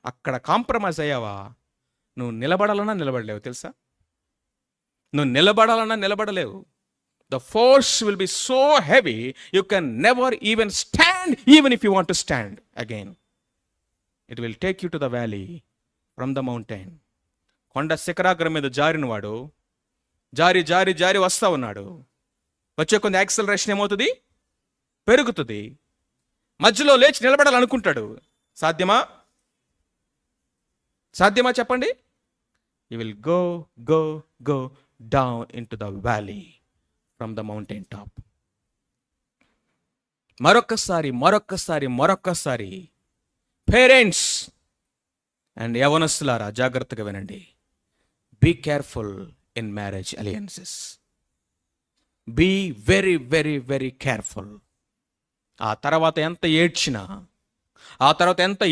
అక్కడ కాంప్రమైజ్ అయ్యావా, నువ్వు నిలబడాలన్నా నిలబడలేవు తెలుసా. నువ్వు నిలబడాలన్నా నిలబడలేవు. The force will be so heavy you can never even stand, even if you want to stand again. It will take you to the valley from the mountain. కొండ శిఖరాగ్రం మీద జారినవాడు జారి జారి జారి వస్తా ఉన్నాడు. వచ్చే కొన్ని యాక్సలరేషన్ ఏమవుతుంది, పెరుగుతుంది. మధ్యలో లేచి నిలబడాలనుకుంటాడు. సాధ్యమా? సాధ్యమా చెప్పండి. You will go go go down into the valley from the mountain top. మరొక్కసారి మరొక్కసారి మరొక్కసారి పేరెంట్స్ అండ్ యవనస్తులారా జాగ్రత్తగా వినండి. Be careful in marriage alliances. Be very very very careful. ఆ తర్వాత ఎంత ఏడ్చినా, ఆ తర్వాత ఎంత